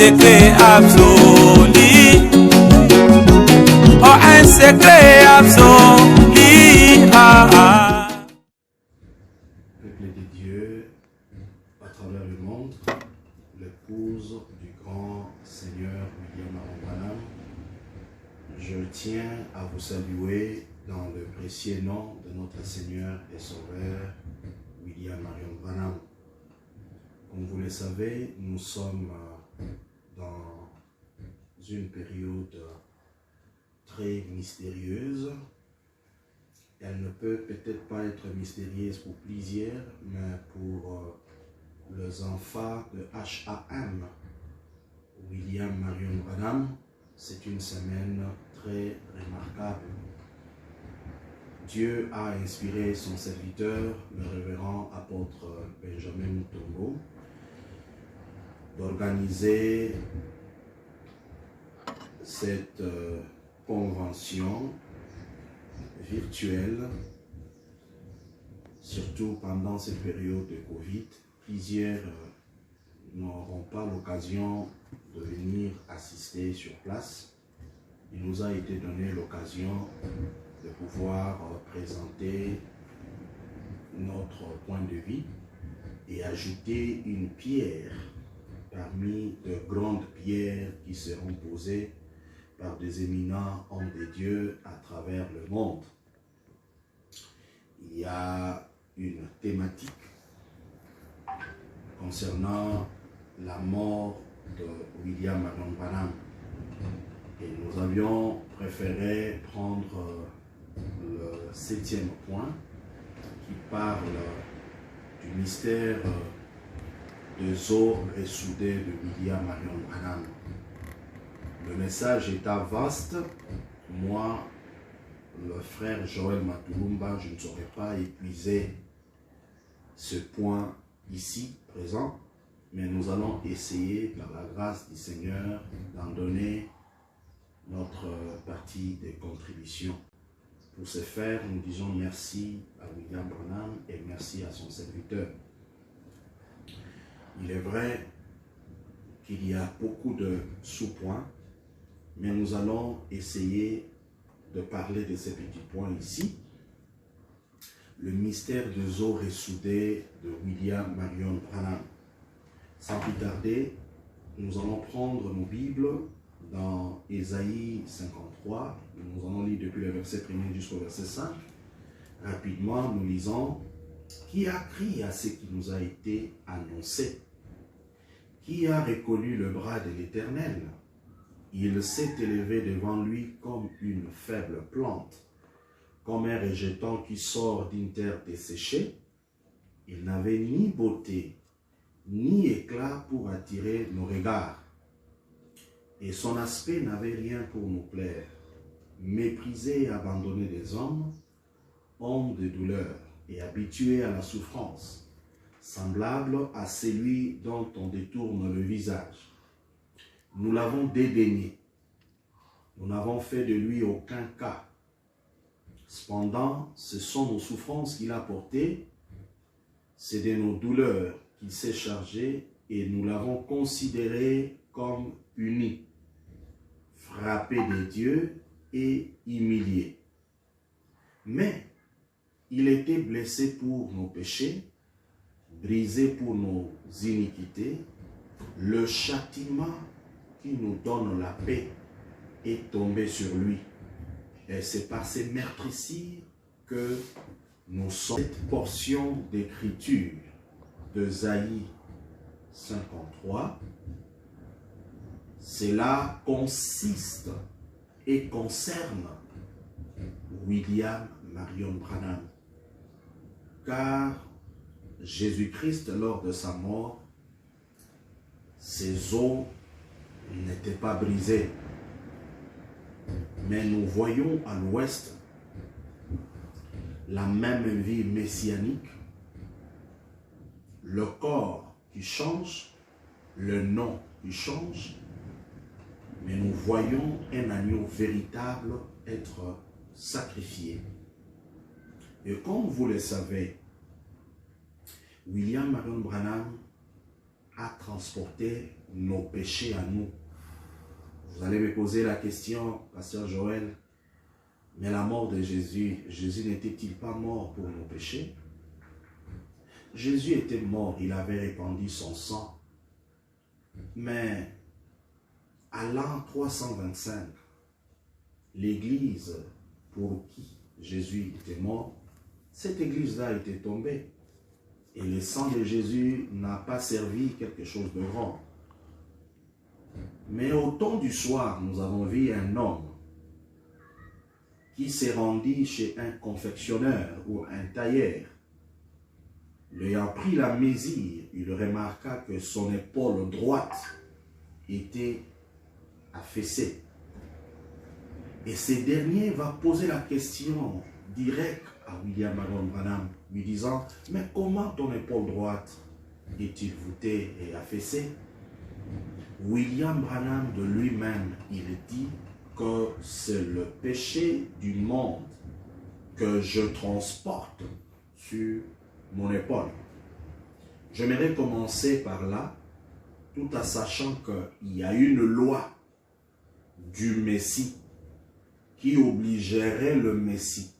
secret absolu. Oh, un secret absolu. Peuple de Dieu, à travers le monde, l'épouse du grand Seigneur William Marion Branham, je tiens à vous saluer dans le précieux nom de notre Seigneur et Sauveur William Marion Branham. Comme vous le savez, nous sommes dans une période très mystérieuse. Elle ne peut peut-être pas être mystérieuse pour plusieurs, mais pour les enfants de HAM, William Marion Branham, c'est une semaine très remarquable. Dieu a inspiré son serviteur, le révérend apôtre Benjamin Mutombo, d'organiser cette convention virtuelle, surtout pendant cette période de Covid. Plusieurs n'auront pas l'occasion de venir assister sur place. Il nous a été donné l'occasion de pouvoir présenter notre point de vue et ajouter une pierre parmi de grandes pierres qui seront posées par des éminents hommes de Dieu à travers le monde. Il y a une thématique concernant la mort de William Marion Branham. Et nous avions préféré prendre le 7e point qui parle du mystère des os ressoudés de William Marion Branham. Le message étant vaste, moi, le frère Joël Matulumba, je ne saurais pas épuiser ce point ici présent, mais nous allons essayer, par la grâce du Seigneur, d'en donner notre partie de contribution. Pour ce faire, nous disons merci à William Branham et merci à son serviteur. Il est vrai qu'il y a beaucoup de sous-points, mais nous allons essayer de parler de ces petits points ici. Le mystère des os ressoudés de William Marion Branham. Sans plus tarder, nous allons prendre nos Bibles dans Ésaïe 53. Nous allons lire depuis le verset 1er jusqu'au verset 5. Rapidement, nous lisons: qui a crié à ce qui nous a été annoncé? Qui a reconnu le bras de l'Éternel? Il s'est élevé devant lui comme une faible plante, comme un rejeton qui sort d'une terre desséchée. Il n'avait ni beauté, ni éclat pour attirer nos regards. Et son aspect n'avait rien pour nous plaire. Méprisé et abandonné des hommes, homme de douleur et habitué à la souffrance, semblable à celui dont on détourne le visage. Nous l'avons dédaigné. Nous n'avons fait de lui aucun cas. Cependant, ce sont nos souffrances qu'il a portées, c'est de nos douleurs qu'il s'est chargé et nous l'avons considéré comme puni, frappé de Dieu et humilié. Mais il était blessé pour nos péchés, brisé pour nos iniquités. Le châtiment qui nous donne la paix est tombé sur lui. Et c'est par ces meurtrissures que nous sommes. Cette portion d'écriture d'Ésaïe 53, cela consiste et concerne William Marion Branham. Car Jésus-Christ, lors de sa mort, ses os n'étaient pas brisés. Mais nous voyons à l'ouest la même vie messianique, le corps qui change, le nom qui change, mais nous voyons un agneau véritable être sacrifié. Et comme vous le savez, William Marion Branham a transporté nos péchés à nous. Vous allez me poser la question, Pasteur Joël, mais la mort de Jésus, Jésus n'était-il pas mort pour nos péchés? Jésus était mort, il avait répandu son sang. Mais à l'an 325, l'église pour qui Jésus était mort, cette église-là était tombée. Et le sang de Jésus n'a pas servi quelque chose de grand. Mais au temps du soir, nous avons vu un homme qui s'est rendu chez un confectionneur ou un tailleur. L'ayant pris la mesure, il remarqua que son épaule droite était affaissée. Et ce dernier va poser la question directe à William Branham, lui disant, mais comment ton épaule droite est-il voûtée et affaissée? William Branham de lui-même, il dit que c'est le péché du monde que je transporte sur mon épaule. J'aimerais commencer par là, tout en sachant qu'il y a une loi du Messie qui obligerait le Messie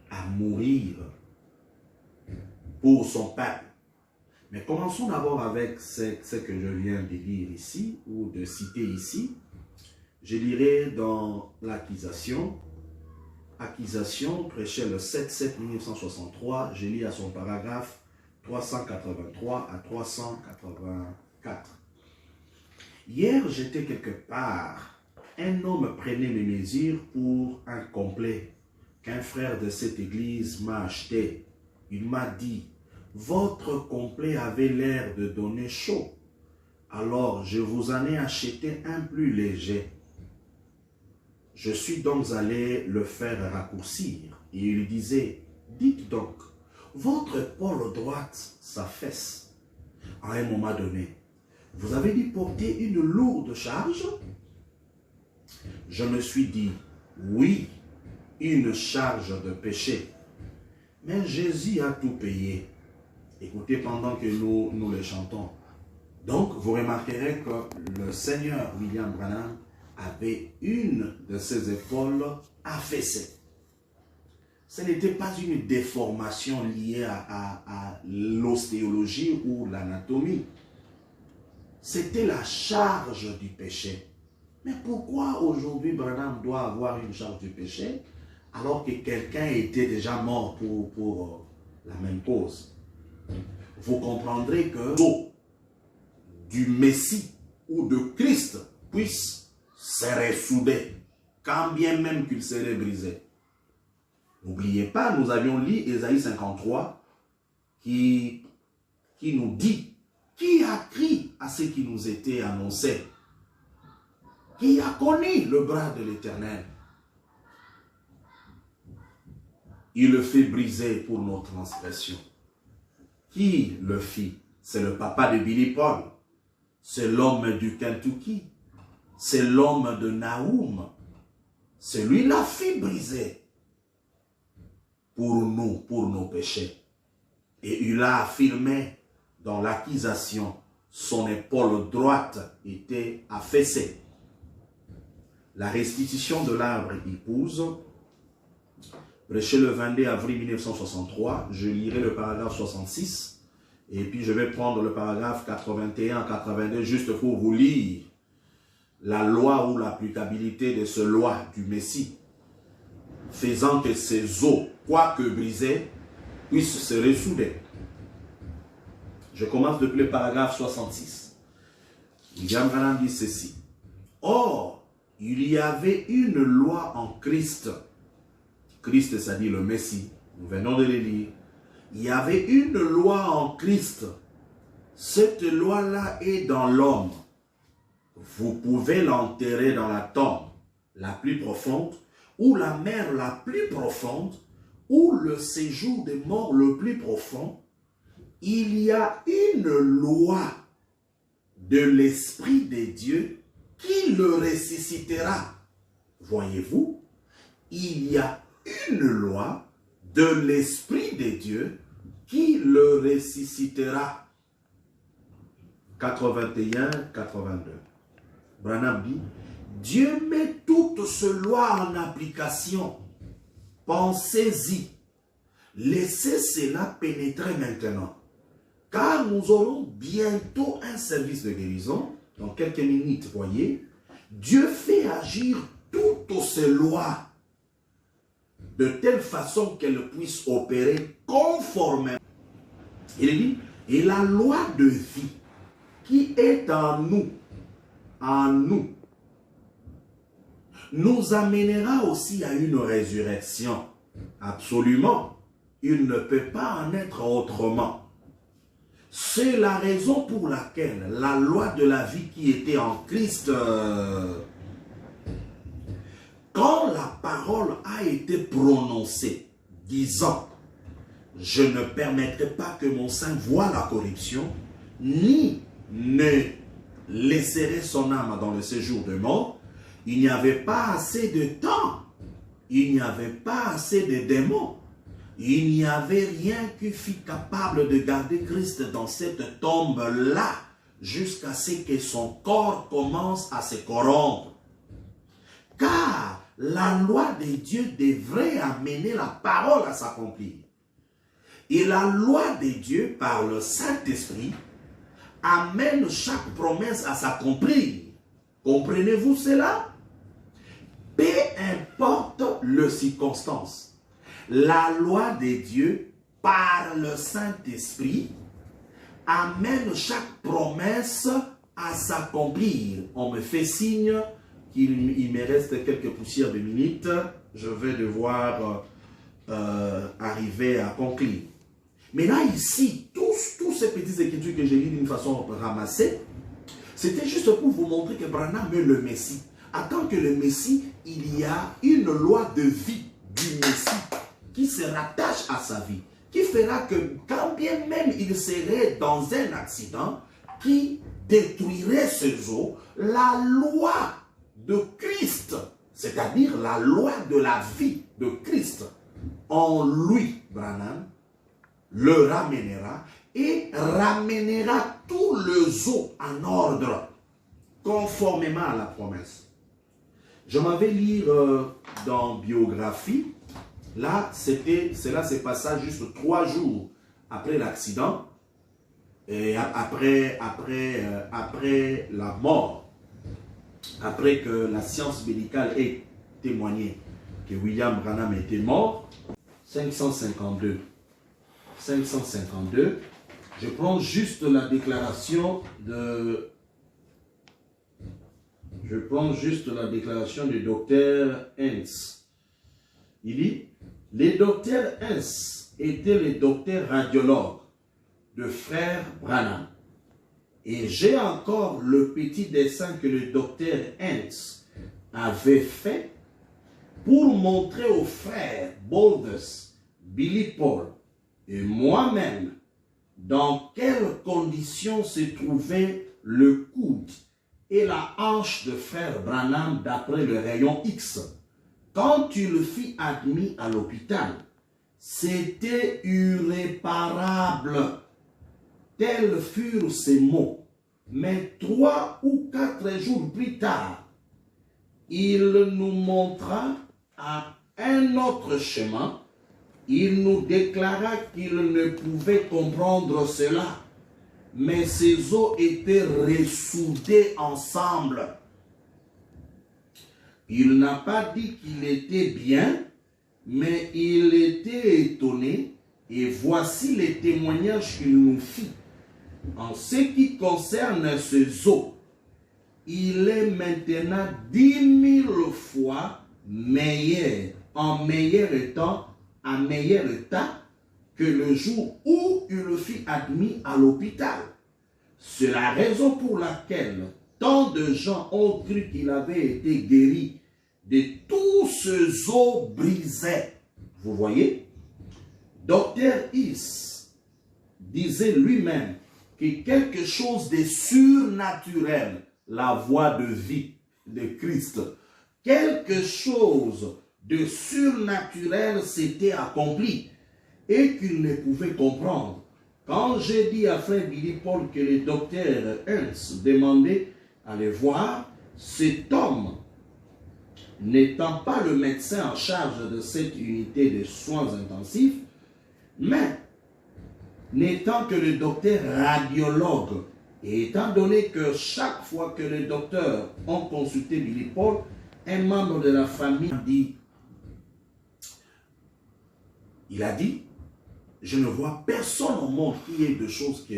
à mourir pour son peuple. Mais commençons d'abord avec ce que je viens de lire ici, ou de citer ici. Je lirai dans l'accusation. Accusation, prêchait le 7-7-1963. Je lis à son paragraphe 383 à 384. Hier, j'étais quelque part. Un homme prenait mes mesures pour un complet qu'un frère de cette église m'a acheté. Il m'a dit, votre complet avait l'air de donner chaud. Alors, je vous en ai acheté un plus léger. Je suis donc allé le faire raccourcir. Et il disait, dites donc, votre épaule droite s'affaisse. À un moment donné, vous avez dû porter une lourde charge? Je me suis dit, oui, une charge de péché. Mais Jésus a tout payé. Écoutez pendant que nous le chantons. Donc, vous remarquerez que le Seigneur William Branham avait une de ses épaules affaissée. Ce n'était pas une déformation liée à l'ostéologie ou l'anatomie. C'était la charge du péché. Mais pourquoi aujourd'hui Branham doit avoir une charge du péché alors que quelqu'un était déjà mort pour la même cause? Vous comprendrez que l'eau du Messie ou de Christ puisse se ressouder, quand bien même qu'il serait brisé. N'oubliez pas, nous avions lu Ésaïe 53 qui nous dit, qui a cru à ce qui nous était annoncé? Qui a connu le bras de l'Éternel? Il le fait briser pour nos transgressions. Qui le fit? C'est le papa de Billy Paul. C'est l'homme du Kentucky. C'est l'homme de Nahum. C'est lui l'a fait briser pour nous, pour nos péchés. Et il a affirmé dans l'accusation, son épaule droite était affaissée. La restitution de l'arbre épouse, prêché le 22 avril 1963, je lirai le paragraphe 66, et puis je vais prendre le paragraphe 81 82 juste pour vous lire la loi ou l'applicabilité de ce loi du Messie, faisant que ces os, quoique brisés, puissent se ressouder. Je commence depuis le paragraphe 66. William Branham dit ceci. Or, il y avait une loi en Christ. Christ, c'est-à-dire le Messie. Nous venons de le lire. Il y avait une loi en Christ. Cette loi-là est dans l'homme. Vous pouvez l'enterrer dans la tombe la plus profonde, ou la mer la plus profonde, ou le séjour des morts le plus profond. Il y a une loi de l'Esprit de Dieu qui le ressuscitera. Voyez-vous, il y a une loi de l'Esprit de Dieu qui le ressuscitera. 81, 82. Branham dit, Dieu met toute ce loi en application. Pensez-y. Laissez cela pénétrer maintenant. Car nous aurons bientôt un service de guérison. Dans quelques minutes, voyez. Dieu fait agir toutes ces lois de telle façon qu'elles puissent opérer conformément. Il dit, et la loi de vie qui est en nous, nous amènera aussi à une résurrection. Absolument. Il ne peut pas en être autrement. C'est la raison pour laquelle la loi de la vie qui était en Christ, quand la parole a été prononcée, disant, je ne permettrai pas que mon sein voie la corruption, ni ne laisserai son âme dans le séjour de mort, il n'y avait pas assez de temps, il n'y avait pas assez de démons, il n'y avait rien qui fût capable de garder Christ dans cette tombe-là jusqu'à ce que son corps commence à se corrompre. Car la loi de Dieu devrait amener la parole à s'accomplir. Et la loi de Dieu, par le Saint-Esprit, amène chaque promesse à s'accomplir. Comprenez-vous cela? Peu importe les circonstances. La loi de Dieu, par le Saint-Esprit, amène chaque promesse à s'accomplir. On me fait signe qu'il me reste quelques poussières de minutes. Je vais devoir arriver à conclure. Mais là, ici, tous ces petites écritures que j'ai lues d'une façon ramassée, c'était juste pour vous montrer que Branham est le Messie. En tant que le Messie, il y a une loi de vie du Messie qui se rattache à sa vie, qui fera que quand bien même il serait dans un accident qui détruirait ses os, la loi de Christ, c'est-à-dire la loi de la vie de Christ, en lui, Branham, le ramènera et ramènera tous les os en ordre, conformément à la promesse. Je m'avais lire dans Biographie, là, cela s'est passé juste 3 jours après l'accident, et après la mort, après que la science médicale ait témoigné que William Branham était mort, 552, je prends juste la déclaration de... Je prends juste la déclaration du docteur Hens. Il dit, les docteurs Hens étaient les docteurs radiologues de frère Branham. Et j'ai encore le petit dessin que le docteur Hens avait fait pour montrer aux frères Boulders, Billy Paul et moi-même dans quelles conditions se trouvait le coude et la hanche de frère Branham d'après le rayon X. Quand il fut admis à l'hôpital, c'était irréparable. Tels furent ses mots. Mais 3 ou 4 jours plus tard, il nous montra à un autre chemin. Il nous déclara qu'il ne pouvait comprendre cela. Mais ses os étaient ressoudés ensemble. Il n'a pas dit qu'il était bien, mais il était étonné, et voici les témoignages qu'il nous fit. En ce qui concerne ses os, il est maintenant 10 000 fois meilleur, en meilleur état que le jour où il fut admis à l'hôpital. C'est la raison pour laquelle tant de gens ont cru qu'il avait été guéri de tous ces os brisés. Vous voyez? Dr. Is disait lui-même que quelque chose de surnaturel, la voie de vie de Christ, quelque chose de surnaturel s'était accompli et qu'il ne pouvait comprendre. Quand j'ai dit à frère Billy Paul que le docteur Ernst demandait à les voir, cet homme, n'étant pas le médecin en charge de cette unité de soins intensifs, mais n'étant que le docteur radiologue, et étant donné que chaque fois que les docteurs ont consulté Billy Paul, un membre de la famille il a dit, je ne vois personne au monde qui ait de choses que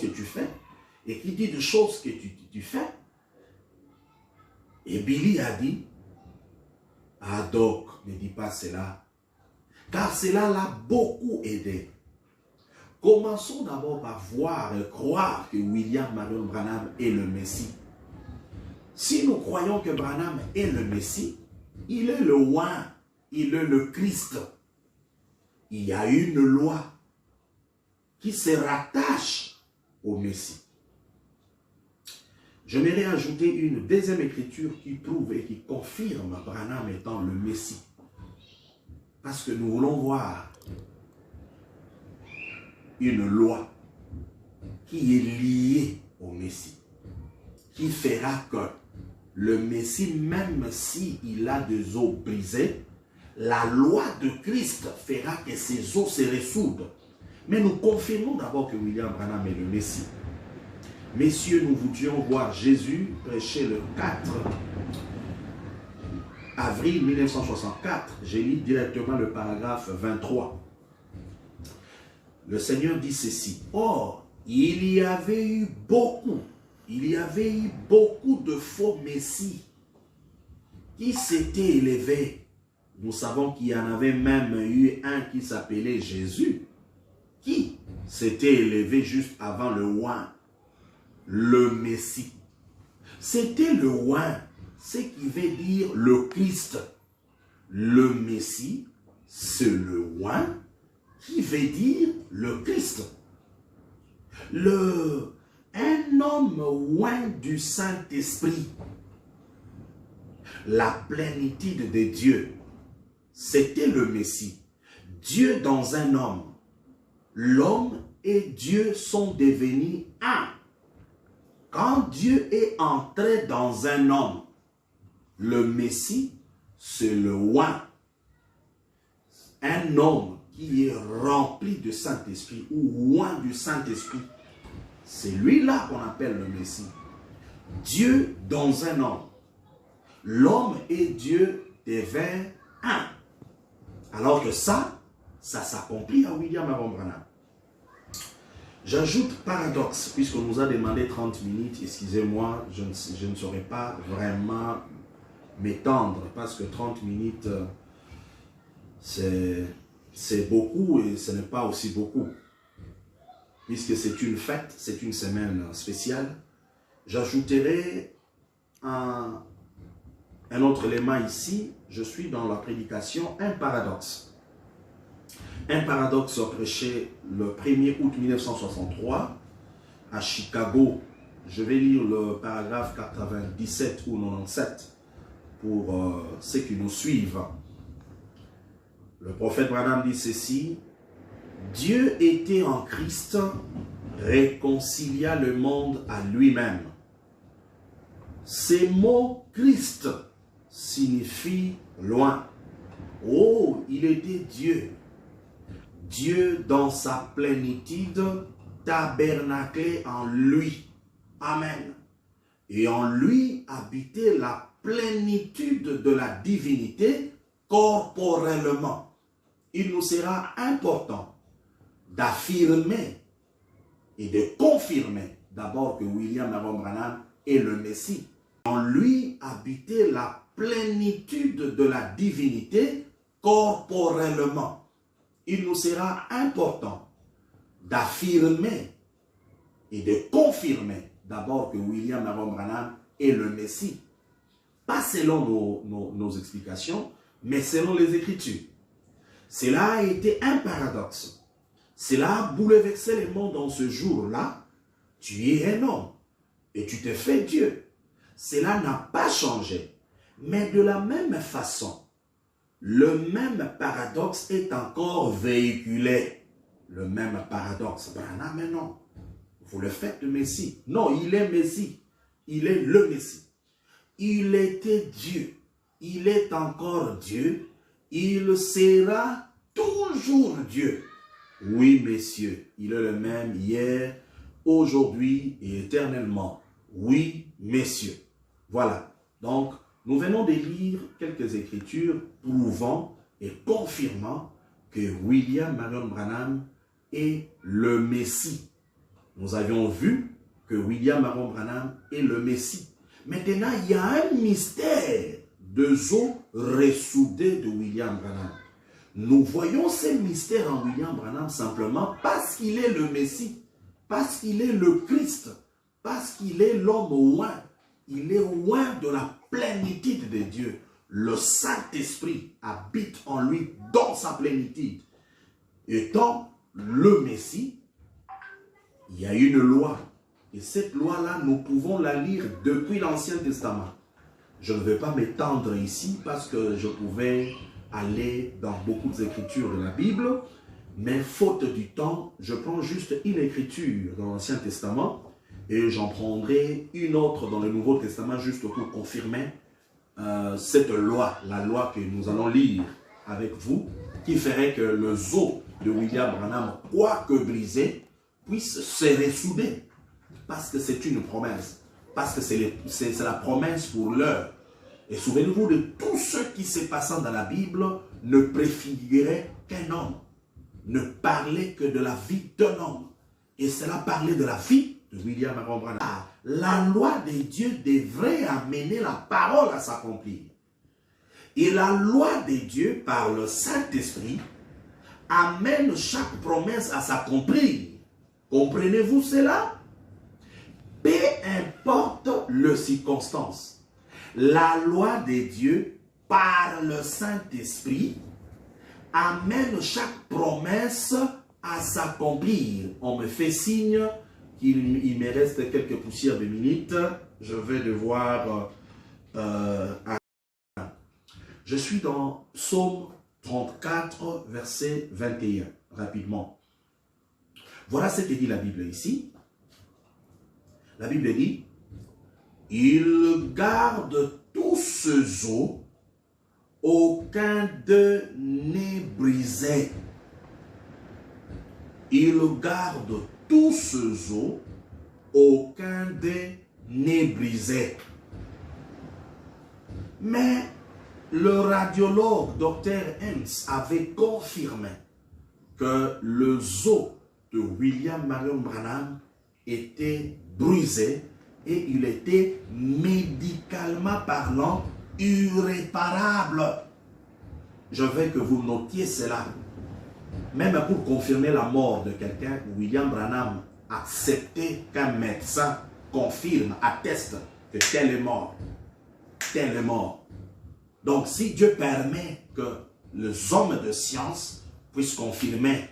tu fais, et qui dit de choses que tu fais. Et Billy a dit, ah Doc, ne dis pas cela, car cela l'a beaucoup aidé. Commençons d'abord par voir et croire que William Marion Branham est le Messie. Si nous croyons que Branham est le Messie, il est le oint, il est le Christ. Il y a une loi qui se rattache au Messie. J'aimerais ajouter une deuxième écriture qui prouve et qui confirme Branham étant le Messie. Parce que nous voulons voir une loi qui est liée au Messie, qui fera que le Messie, même s'il a des os brisés, la loi de Christ fera que ses os se ressoudent. Mais nous confirmons d'abord que William Branham est le Messie. Messieurs, nous voudrions voir Jésus prêcher le 4 avril 1964. J'ai lu directement le paragraphe 23. Le Seigneur dit ceci. Or, il y avait eu beaucoup de faux messies qui s'étaient élevés. Nous savons qu'il y en avait même eu un qui s'appelait Jésus, qui s'était élevé juste avant le oint, le Messie. C'était le oint, ce qui veut dire le Christ. Le Messie, c'est le oint, qui veut dire le Christ. Un homme oint du Saint-Esprit, la plénitude de Dieu, c'était le Messie. Dieu dans un homme. L'homme et Dieu sont devenus un. Quand Dieu est entré dans un homme, le Messie, c'est le oint. Un homme qui est rempli de Saint-Esprit ou oint du Saint-Esprit. C'est lui-là qu'on appelle le Messie. Dieu dans un homme. L'homme et Dieu deviennent un. Alors que ça s'accomplit à William Marion Branham. J'ajoute paradoxe, puisqu'on nous a demandé 30 minutes, excusez-moi, je ne saurais pas vraiment m'étendre, parce que 30 minutes, c'est beaucoup et ce n'est pas aussi beaucoup. Puisque c'est une fête, c'est une semaine spéciale, j'ajouterai un autre élément ici. Je suis dans la prédication, un paradoxe. Un paradoxe prêché le 1er août 1963 à Chicago. Je vais lire le paragraphe 97 ou 97 pour ceux qui nous suivent. Le prophète Branham dit ceci. Dieu était en Christ, réconcilia le monde à lui-même. Ces mots Christ signifient loin. Oh, il était Dieu. Dieu dans sa plénitude tabernaclait en lui. Amen. Et en lui habitait la plénitude de la divinité corporellement. Il nous sera important d'affirmer et de confirmer d'abord que William Marion Branham est le Messie. En lui habitait la plénitude de la divinité corporellement. Il nous sera important d'affirmer et de confirmer d'abord que William Marion Branham est le Messie. Pas selon nos explications, mais selon les Écritures. Cela a été un paradoxe. Cela a bouleversé le monde en ce jour-là. Tu es un homme et tu te fais Dieu. Cela n'a pas changé. Mais de la même façon, le même paradoxe est encore véhiculé. le même paradoxe. Ah, mais non, vous le faites le Messie. Non, il est Messie. Il est le Messie. Il était Dieu. Il est encore Dieu. Il sera toujours Dieu. Oui, messieurs, il est le même hier, aujourd'hui et éternellement. Oui, messieurs. Voilà. Donc, nous venons de lire quelques écritures prouvant et confirmant que William Marion Branham est le Messie. Nous avions vu que William Marion Branham est le Messie. Maintenant, il y a un mystère de os ressoudés de William Branham. Nous voyons ces mystères en William Branham simplement parce qu'il est le Messie, parce qu'il est le Christ, parce qu'il est l'homme oint. Il est oint de la plénitude de Dieu. Le Saint-Esprit habite en lui dans sa plénitude. Étant le Messie, il y a une loi. Et cette loi-là, nous pouvons la lire depuis l'Ancien Testament. Je ne vais pas m'étendre ici parce que je pouvais aller dans beaucoup d'écritures de la Bible, mais faute du temps, je prends juste une écriture dans l'Ancien Testament et j'en prendrai une autre dans le Nouveau Testament juste pour confirmer cette loi, la loi que nous allons lire avec vous, qui ferait que le os de William Branham, quoique brisé, puisse se ressouder. Parce que c'est une promesse. Parce que c'est la promesse pour l'heure. Et souvenez-vous de tout ce qui s'est passé dans la Bible ne préfigurait qu'un homme. Ne parlait que de la vie d'un homme. Et cela parlait de la vie de William Marion Branham. La loi de Dieu devrait amener la parole à s'accomplir. Et la loi de Dieu, par le Saint-Esprit, amène chaque promesse à s'accomplir. Comprenez-vous cela? Peu importe les circonstances, la loi de Dieu, par le Saint-Esprit, amène chaque promesse à s'accomplir. On me fait signe qu'il me reste quelques poussières de minutes. Je vais devoir... Je suis dans Psaume 34, verset 21, rapidement. Voilà ce que dit la Bible ici. La Bible dit, « Il garde tous ces os, aucun d'eux n'est brisé. Il garde tous ces os, aucun d'eux n'est brisé. » Mais le radiologue Dr. Hens avait confirmé que le os de William Marion Branham était brisé et il était médicalement parlant irréparable. Je veux que vous notiez cela. Même pour confirmer la mort de quelqu'un, William Branham acceptait qu'un médecin confirme, atteste que tel est mort. Tel est mort. Donc si Dieu permet que les hommes de science puissent confirmer,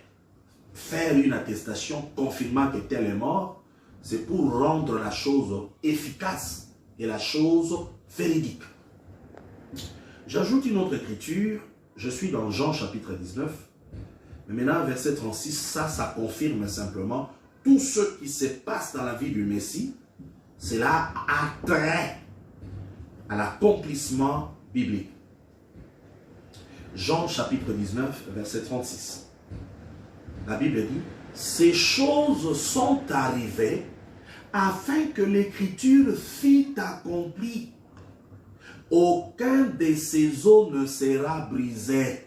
faire une attestation confirmant que tel est mort, c'est pour rendre la chose efficace et la chose véridique. J'ajoute une autre écriture, je suis dans Jean chapitre 19, mais maintenant verset 36, ça confirme simplement tout ce qui se passe dans la vie du Messie, cela a trait à l'accomplissement biblique. Jean chapitre 19, verset 36. La Bible dit, « Ces choses sont arrivées afin que l'écriture fût accomplie. Aucun de ces os ne sera brisé. »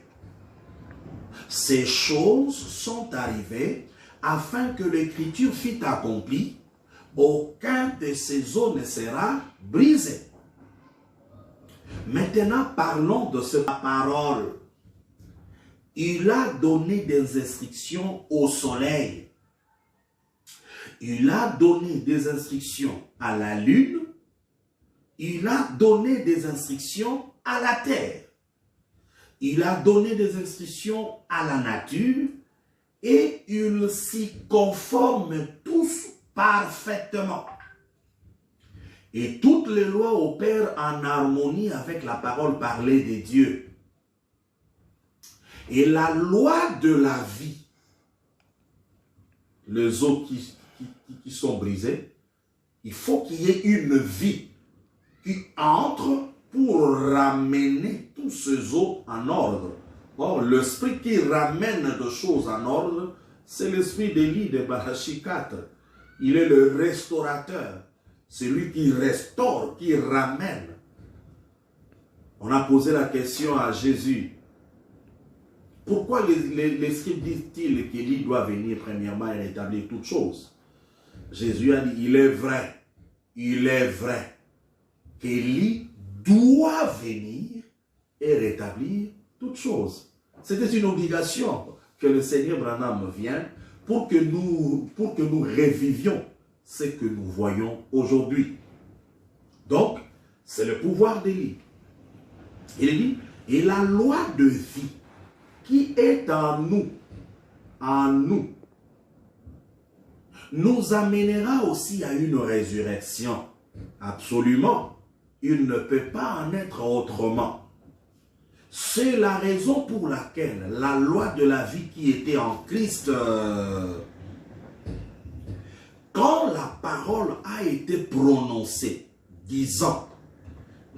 Ces choses sont arrivées afin que l'écriture fût accomplie. Aucun de ces os ne sera brisé. Maintenant, parlons de cette parole. Il a donné des instructions au soleil. Il a donné des instructions à la lune. Il a donné des instructions à la terre. Il a donné des instructions à la nature. Et ils s'y conforment tous parfaitement. Et toutes les lois opèrent en harmonie avec la parole parlée de Dieu. Et la loi de la vie les os qui sont brisés, il faut qu'il y ait une vie qui entre pour ramener tous ces os en ordre. Or, l'esprit qui ramène des choses en ordre, c'est l'esprit d'Élie de Malachi 4. Il est le restaurateur. C'est lui qui restaure, qui ramène. On a posé la question à Jésus. Pourquoi les scribes disent-ils qu'Élie doit venir premièrement et rétablir toutes choses? Jésus a dit, il est vrai qu'Élie doit venir et rétablir toutes choses. C'était une obligation que le Seigneur Branham vienne pour que nous revivions ce que nous voyons aujourd'hui. Donc, c'est le pouvoir d'Élie. Il dit, et la loi de vie qui est en nous, nous amènera aussi à une résurrection. Absolument. Il ne peut pas en être autrement. C'est la raison pour laquelle la loi de la vie qui était en Christ, quand la parole a été prononcée, disant,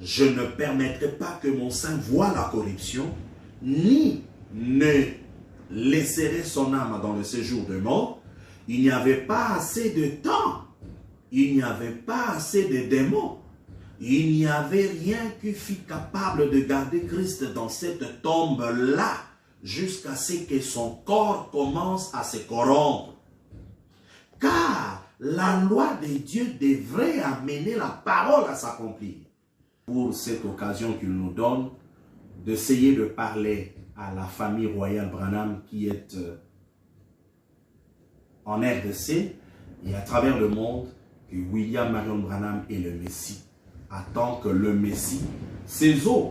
je ne permettrai pas que mon sein voie la corruption, ni ne laisserai son âme dans le séjour de mort, il n'y avait pas assez de temps, il n'y avait pas assez de démons, il n'y avait rien qui fût capable de garder Christ dans cette tombe-là jusqu'à ce que son corps commence à se corrompre. Car la loi de Dieu devrait amener la parole à s'accomplir. Pour cette occasion qu'il nous donne, d'essayer de parler à la famille royale Branham qui est en RDC et à travers le monde, que William Marion Branham est le Messie. Attend que le Messie, ses os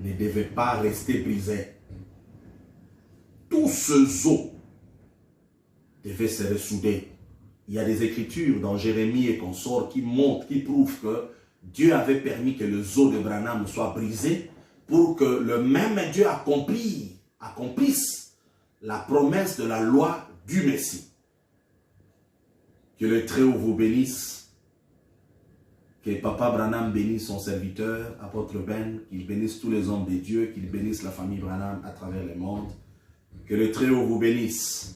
ne devaient pas rester brisés. Tous ces os devaient se ressouder. Il y a des écritures dans Jérémie et consorts qui montrent, qui prouvent que Dieu avait permis que les os de Branham soient brisés pour que le même Dieu accomplisse la promesse de la loi du Messie. Que le Très-Haut vous bénisse. Que Papa Branham bénisse son serviteur, apôtre Ben, qu'il bénisse tous les hommes de Dieu, qu'il bénisse la famille Branham à travers le monde. Que le Très-Haut vous bénisse.